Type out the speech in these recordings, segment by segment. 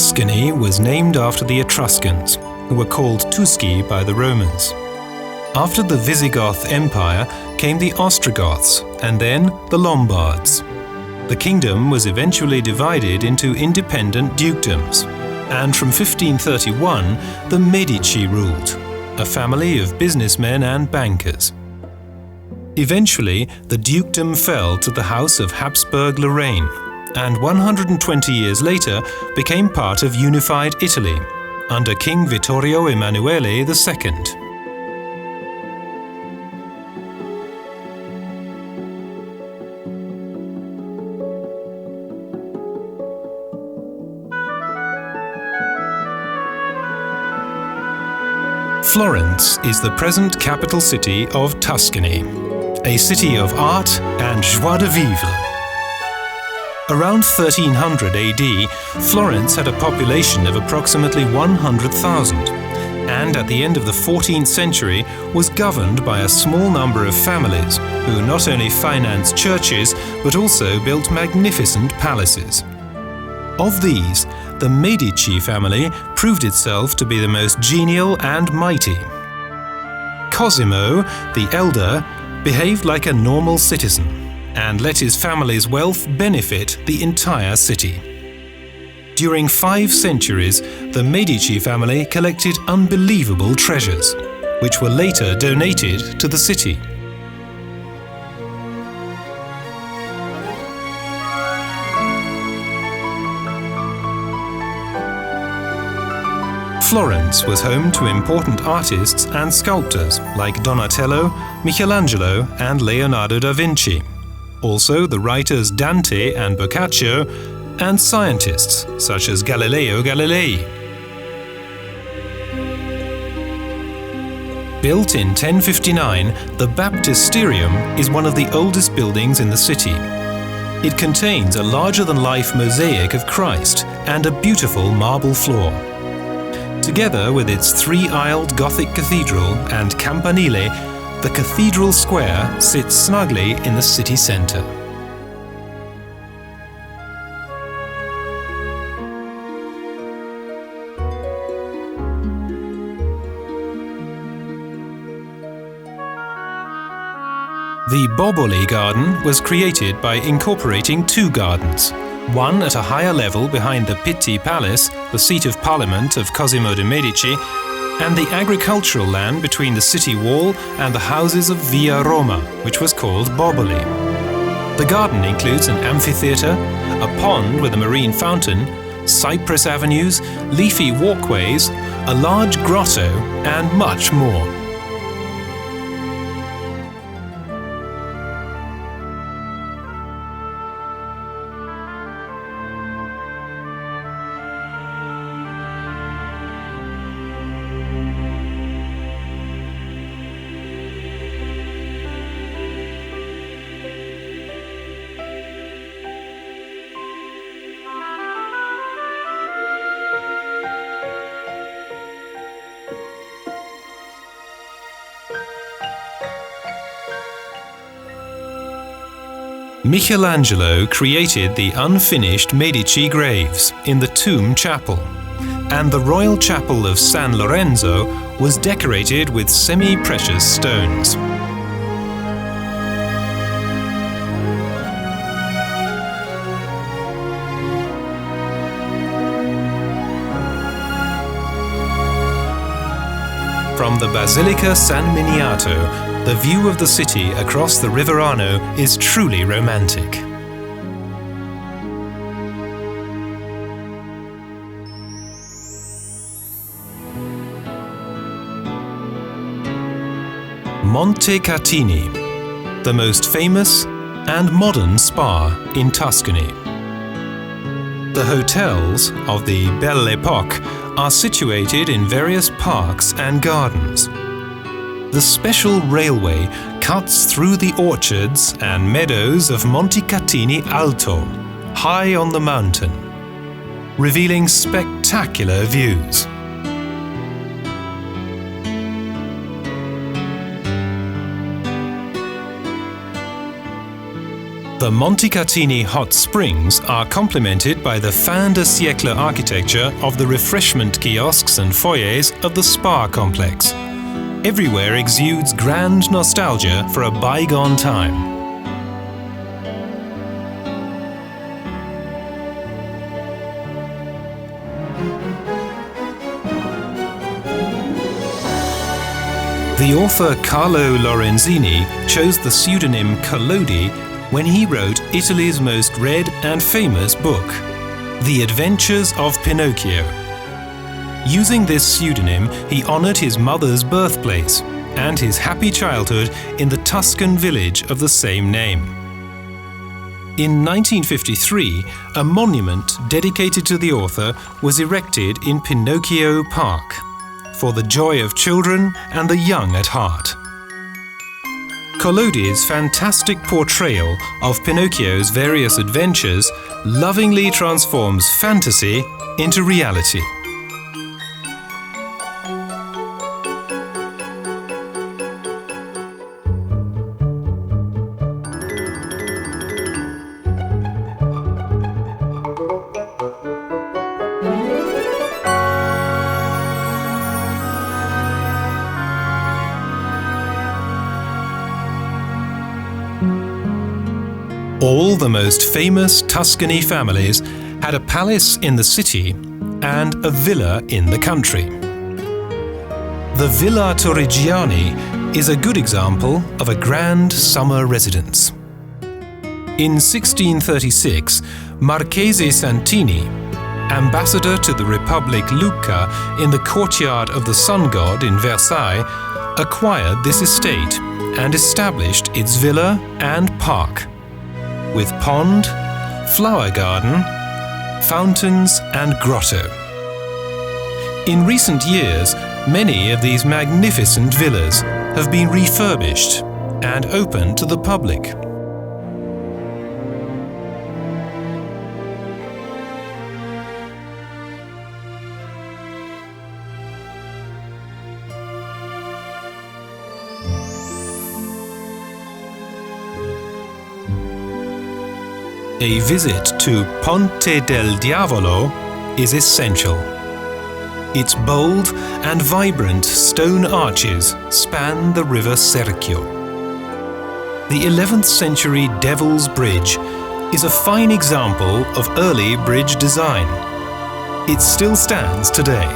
Tuscany was named after the Etruscans, who were called Tusci by the Romans. After the Visigoth Empire came the Ostrogoths and then the Lombards. The kingdom was eventually divided into independent dukedoms, and from 1531 the Medici ruled, a family of businessmen and bankers. Eventually, the dukedom fell to the House of Habsburg-Lorraine, and 120 years later became part of unified Italy, under King Vittorio Emanuele II. Florence is the present capital city of Tuscany, a city of art and joie de vivre. Around 1300 AD, Florence had a population of approximately 100,000, and at the end of the 14th century was governed by a small number of families who not only financed churches but also built magnificent palaces. Of these, the Medici family proved itself to be the most genial and mighty. Cosimo, the elder, behaved like a normal citizen and let his family's wealth benefit the entire city. During 5 centuries, the Medici family collected unbelievable treasures, which were later donated to the city. Florence was home to important artists and sculptors like Donatello, Michelangelo, and Leonardo da Vinci. Also the writers Dante and Boccaccio, and scientists such as Galileo Galilei. Built in 1059, the Baptist Areum is one of the oldest buildings in the city. It contains a larger-than-life mosaic of Christ and a beautiful marble floor. Together with its 3-aisled Gothic cathedral and campanile, the cathedral square sits snugly in the city centre. The Boboli Garden was created by incorporating 2 gardens, one at a higher level behind the Pitti Palace, the seat of parliament of Cosimo de' Medici, and the agricultural land between the city wall and the houses of Via Roma, which was called Boboli. The garden includes an amphitheatre, a pond with a marine fountain, cypress avenues, leafy walkways, a large grotto, and much more. Michelangelo created the unfinished Medici graves in the Tomb Chapel, and the Royal Chapel of San Lorenzo was decorated with semi-precious stones. From the Basilica San Miniato, the view of the city across the River Arno is truly romantic. Montecatini, the most famous and modern spa in Tuscany. The hotels of the Belle Époque are situated in various parks and gardens. The special railway cuts through the orchards and meadows of Montecatini Alto, high on the mountain, revealing spectacular views. The Montecatini hot springs are complemented by the fin de siècle architecture of the refreshment kiosks and foyers of the spa complex. Everywhere exudes grand nostalgia for a bygone time. The author Carlo Lorenzini chose the pseudonym Collodi when he wrote Italy's most read and famous book, The Adventures of Pinocchio. Using this pseudonym, he honored his mother's birthplace and his happy childhood in the Tuscan village of the same name. In 1953, a monument dedicated to the author was erected in Pinocchio Park, for the joy of children and the young at heart. Collodi's fantastic portrayal of Pinocchio's various adventures lovingly transforms fantasy into reality. All the most famous Tuscany families had a palace in the city and a villa in the country. The Villa Torrigiani is a good example of a grand summer residence. In 1636, Marchese Santini, ambassador to the Republic Lucca in the courtyard of the sun god in Versailles, acquired this estate and established its villa and park, with pond, flower garden, fountains and grotto. In recent years, many of these magnificent villas have been refurbished and open to the public. A visit to Ponte del Diavolo is essential. Its bold and vibrant stone arches span the river Serchio. The 11th century Devil's Bridge is a fine example of early bridge design. It still stands today.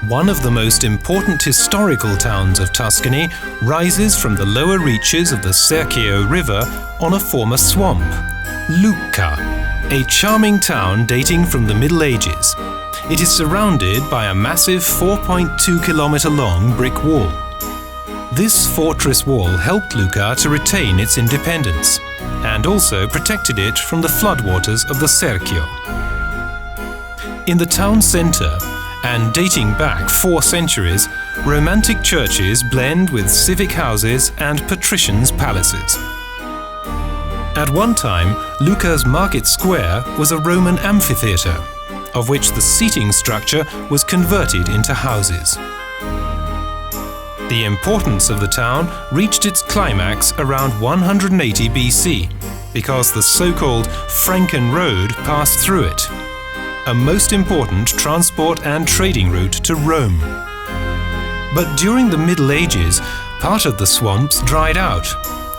One of the most important historical towns of Tuscany rises from the lower reaches of the Serchio River on a former swamp, Lucca, a charming town dating from the Middle Ages. It is surrounded by a massive 4.2-kilometer long brick wall. This fortress wall helped Lucca to retain its independence and also protected it from the floodwaters of the Serchio. In the town centre, and dating back 4 centuries, Romantic churches blend with civic houses and patricians' palaces. At one time, Lucca's market square was a Roman amphitheatre, of which the seating structure was converted into houses. The importance of the town reached its climax around 180 BC, because the so-called Franken Road passed through it, a most important transport and trading route to Rome. But during the Middle Ages, part of the swamps dried out,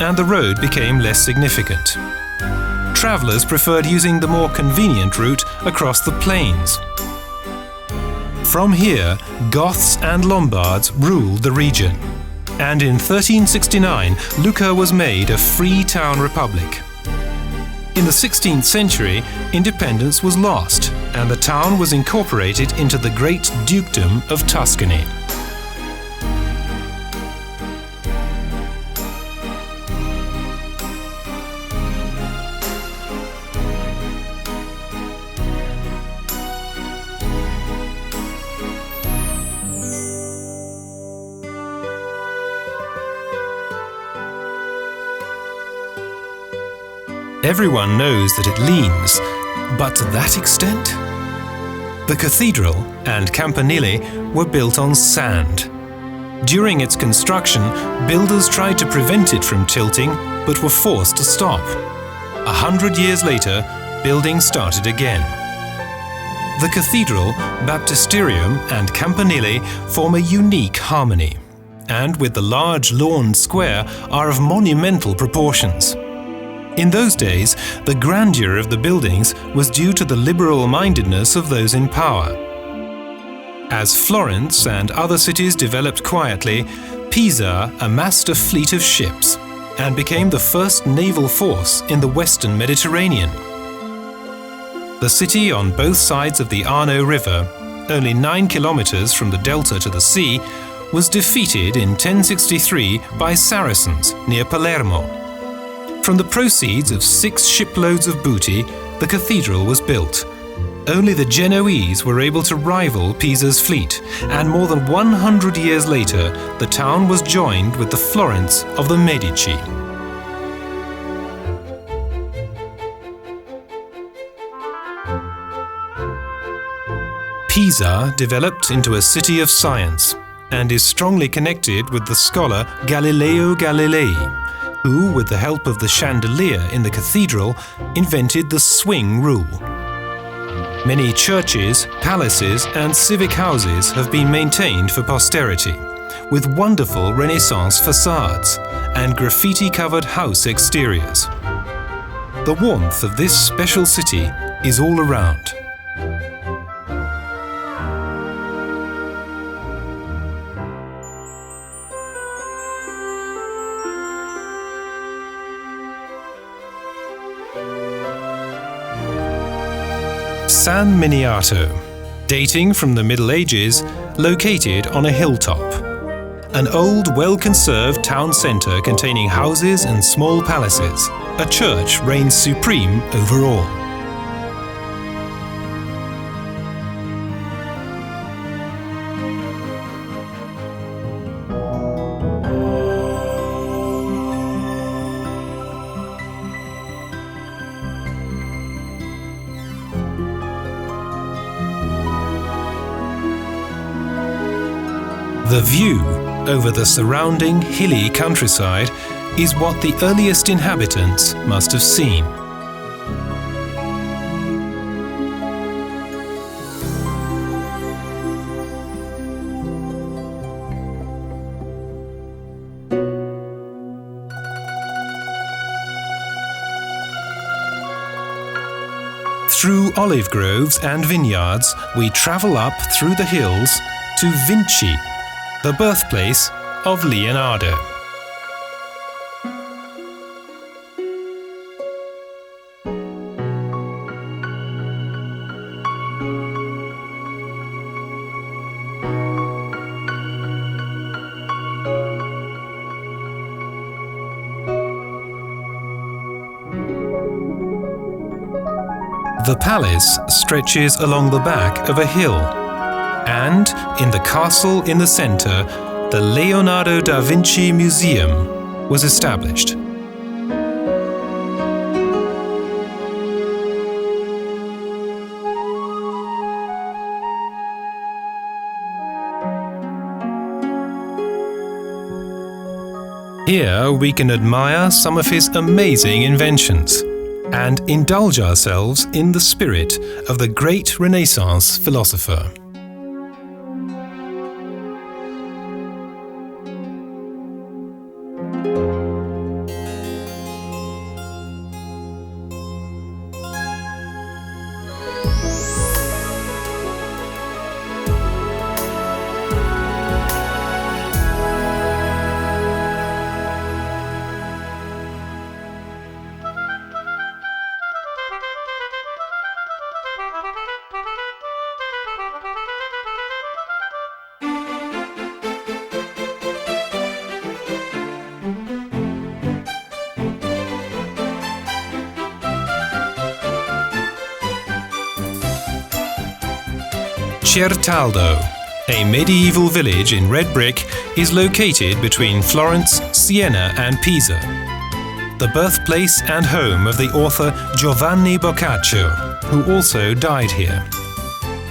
and the road became less significant. Travellers preferred using the more convenient route across the plains. From here, Goths and Lombards ruled the region, and in 1369, Lucca was made a free town republic. In the 16th century, independence was lost, and the town was incorporated into the Great Dukedom of Tuscany. Everyone knows that it leans, but to that extent? The cathedral and campanile were built on sand. During its construction, builders tried to prevent it from tilting, but were forced to stop. 100 years later, building started again. The cathedral, Baptist Areum and campanile form a unique harmony, and with the large lawn square are of monumental proportions. In those days, the grandeur of the buildings was due to the liberal-mindedness of those in power. As Florence and other cities developed quietly, Pisa amassed a fleet of ships and became the first naval force in the Western Mediterranean. The city on both sides of the Arno River, only 9 kilometers from the delta to the sea, was defeated in 1063 by Saracens near Palermo. From the proceeds of 6 shiploads of booty, the cathedral was built. Only the Genoese were able to rival Pisa's fleet, and more than 100 years later, the town was joined with the Florence of the Medici. Pisa developed into a city of science and is strongly connected with the scholar Galileo Galilei, who, with the help of the chandelier in the cathedral, invented the swing rule. Many churches, palaces and civic houses have been maintained for posterity, with wonderful Renaissance facades and graffiti-covered house exteriors. The warmth of this special city is all around. San Miniato, dating from the Middle Ages, located on a hilltop. An old, well-conserved town centre containing houses and small palaces. A church reigns supreme over all. The view over the surrounding hilly countryside is what the earliest inhabitants must have seen. Through olive groves and vineyards, we travel up through the hills to Vinci, the birthplace of Leonardo. The palace stretches along the back of a hill, and in the castle in the center, the Leonardo Da Vinci Museum was established. Here we can admire some of his amazing inventions and indulge ourselves in the spirit of the great Renaissance philosopher. Chert, a medieval village in red brick, is located between Florence, Siena and Pisa. the birthplace and home of the author Giovanni Boccaccio, who also died here.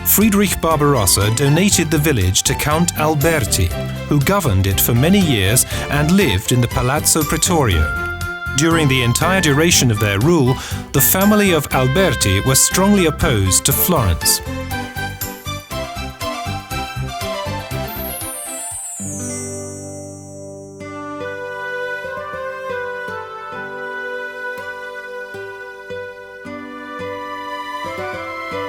Friedrich Barbarossa donated the village to Count Alberti, who governed it for many years and lived in the Palazzo Pretorio. During the entire duration of their rule, the family of Alberti were strongly opposed to Florence.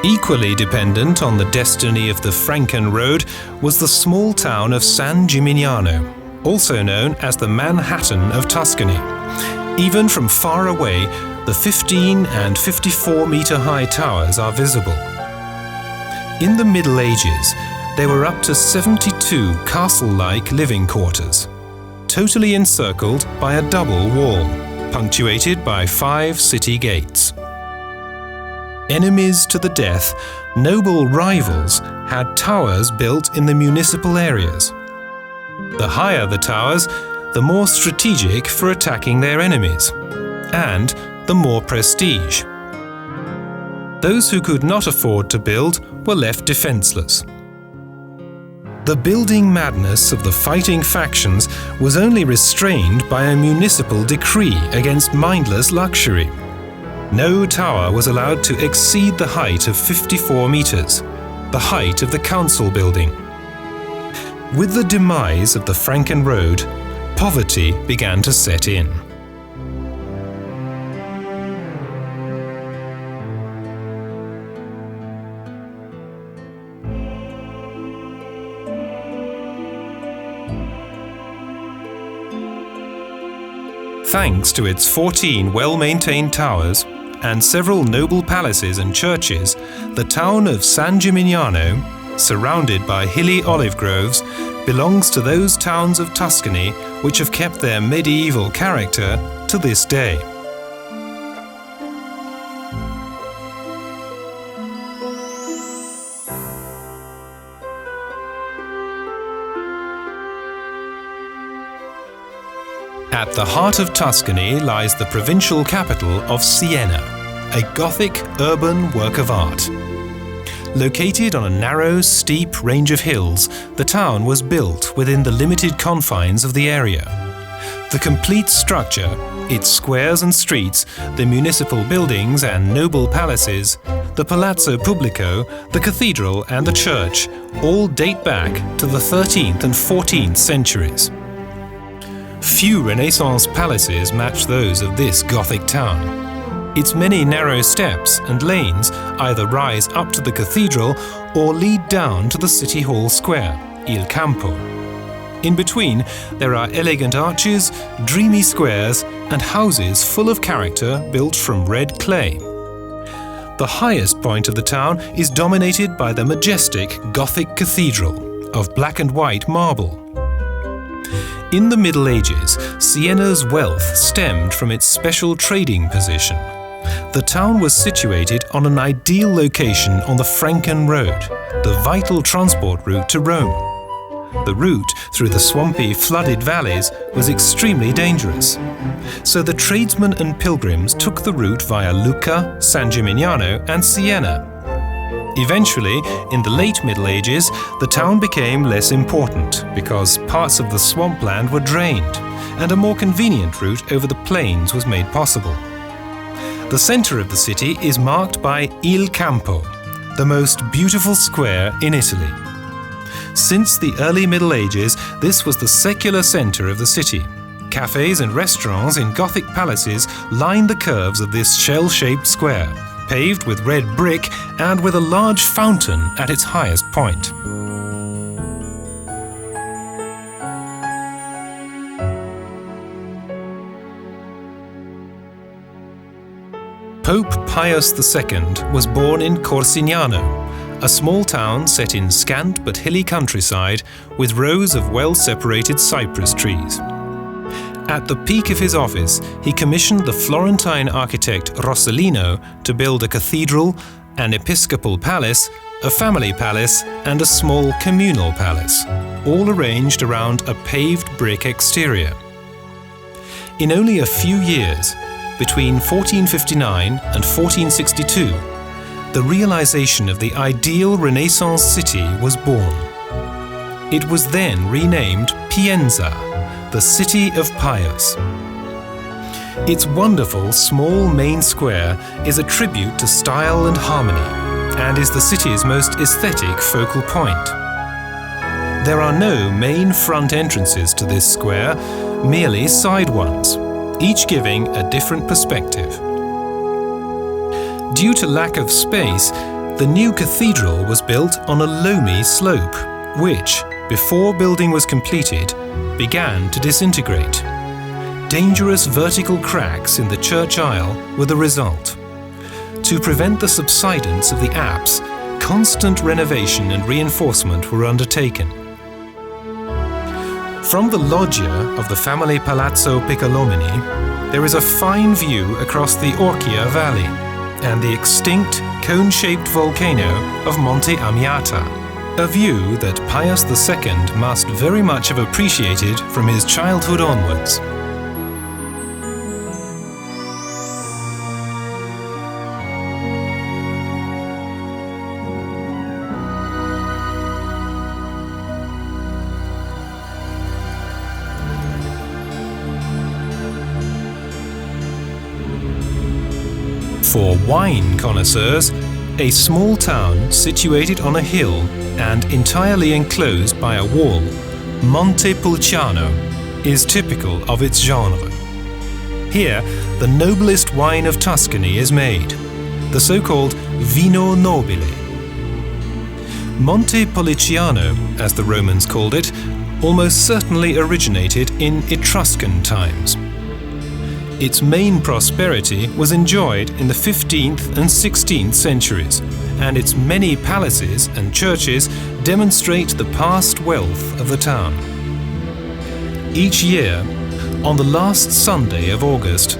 Equally dependent on the destiny of the Franken Road was the small town of San Gimignano, also known as the Manhattan of Tuscany. Even from far away, the 15 and 54-meter high towers are visible. In the Middle Ages, there were up to 72 castle-like living quarters, totally encircled by a double wall, punctuated by 5 city gates. Enemies to the death, noble rivals had towers built in the municipal areas. The higher the towers, the more strategic for attacking their enemies, and the more prestige. Those who could not afford to build were left defenseless. The building madness of the fighting factions was only restrained by a municipal decree against mindless luxury. No tower was allowed to exceed the height of 54 meters, the height of the council building. With the demise of the Franken Road, poverty began to set in. Thanks to its 14 well-maintained towers and several noble palaces and churches, the town of San Gimignano, surrounded by hilly olive groves, belongs to those towns of Tuscany which have kept their medieval character to this day. At the heart of Tuscany lies the provincial capital of Siena, a Gothic urban work of art. Located on a narrow, steep range of hills, the town was built within the limited confines of the area. The complete structure, its squares and streets, the municipal buildings and noble palaces, the Palazzo Pubblico, the cathedral and the church, all date back to the 13th and 14th centuries. Few Renaissance palaces match those of this Gothic town. Its many narrow steps and lanes either rise up to the cathedral or lead down to the City Hall Square, Il Campo. In between, there are elegant arches, dreamy squares, and houses full of character built from red clay. The highest point of the town is dominated by the majestic Gothic cathedral of black and white marble. In the Middle Ages, Siena's wealth stemmed from its special trading position. The town was situated on an ideal location on the Franken Road, the vital transport route to Rome. The route through the swampy, flooded valleys was extremely dangerous. So the tradesmen and pilgrims took the route via Lucca, San Gimignano and Siena. Eventually, in the late Middle Ages, the town became less important because parts of the swampland were drained, and a more convenient route over the plains was made possible. The center of the city is marked by Il Campo, the most beautiful square in Italy. Since the early Middle Ages, this was the secular center of the city. Cafes and restaurants in Gothic palaces line the curves of this shell-shaped square, paved with red brick and with a large fountain at its highest point. Pope Pius II was born in Corsignano, a small town set in scant but hilly countryside with rows of well-separated cypress trees. At the peak of his office, he commissioned the Florentine architect Rossellino to build a cathedral, an episcopal palace, a family palace, and a small communal palace, all arranged around a paved brick exterior. In only a few years, between 1459 and 1462, the realization of the ideal Renaissance city was born. It was then renamed Pienza, the City of Pius. Its wonderful small main square is a tribute to style and harmony, and is the city's most aesthetic focal point. There are no main front entrances to this square, merely side ones, each giving a different perspective. Due to lack of space, the new cathedral was built on a loamy slope, which, before building was completed, began to disintegrate. Dangerous vertical cracks in the church aisle were the result. To prevent the subsidence of the apse, constant renovation and reinforcement were undertaken. From the loggia of the family Palazzo Piccolomini, there is a fine view across the Orchia Valley and the extinct cone-shaped volcano of Monte Amiata, a view that Pius II must very much have appreciated from his childhood onwards. For wine connoisseurs, a small town situated on a hill and entirely enclosed by a wall, Montepulciano, is typical of its genre. Here, the noblest wine of Tuscany is made, the so-called Vino Nobile. Montepulciano, as the Romans called it, almost certainly originated in Etruscan times. Its main prosperity was enjoyed in the 15th and 16th centuries, and its many palaces and churches demonstrate the past wealth of the town. Each year, on the last Sunday of August,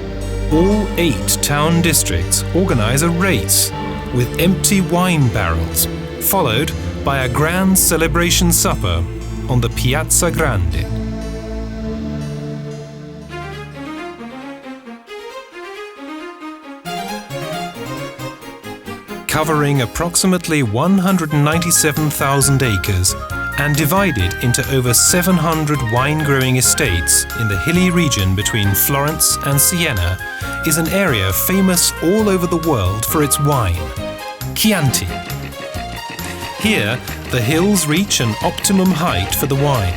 all 8 town districts organize a race with empty wine barrels, followed by a grand celebration supper on the Piazza Grande. Covering approximately 197,000 acres and divided into over 700 wine-growing estates in the hilly region between Florence and Siena, is an area famous all over the world for its wine, Chianti. Here, the hills reach an optimum height for the wine,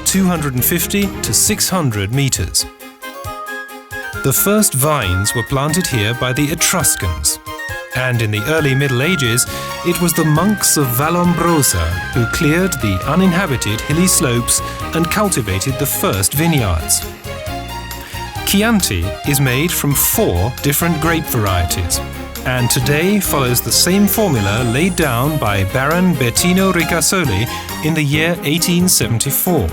250 to 600 meters. The first vines were planted here by the Etruscans, and in the early Middle Ages, it was the monks of Vallombrosa who cleared the uninhabited hilly slopes and cultivated the first vineyards. Chianti is made from 4 different grape varieties, and today follows the same formula laid down by Baron Bettino Ricasoli in the year 1874.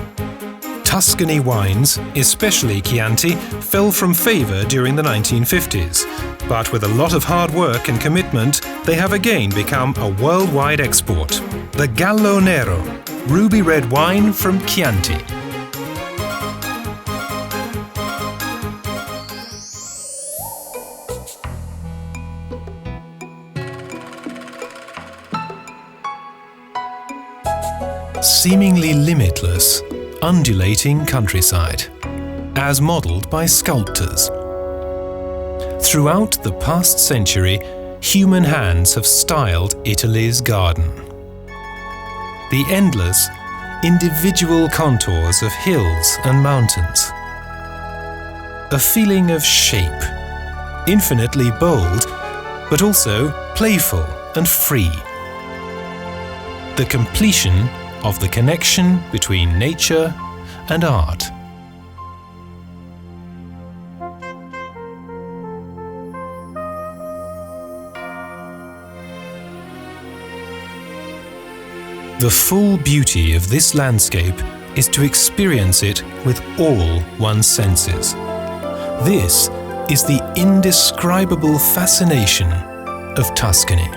Tuscany wines, especially Chianti, fell from favor during the 1950s, but with a lot of hard work and commitment, they have again become a worldwide export. The Gallo Nero, ruby red wine from Chianti. Seemingly limitless, undulating countryside, as modelled by sculptors. Throughout the past century, human hands have styled Italy's garden. The endless, individual contours of hills and mountains. A feeling of shape, infinitely bold, but also playful and free. The completion of the connection between nature and art. The full beauty of this landscape is to experience it with all one's senses. This is the indescribable fascination of Tuscany.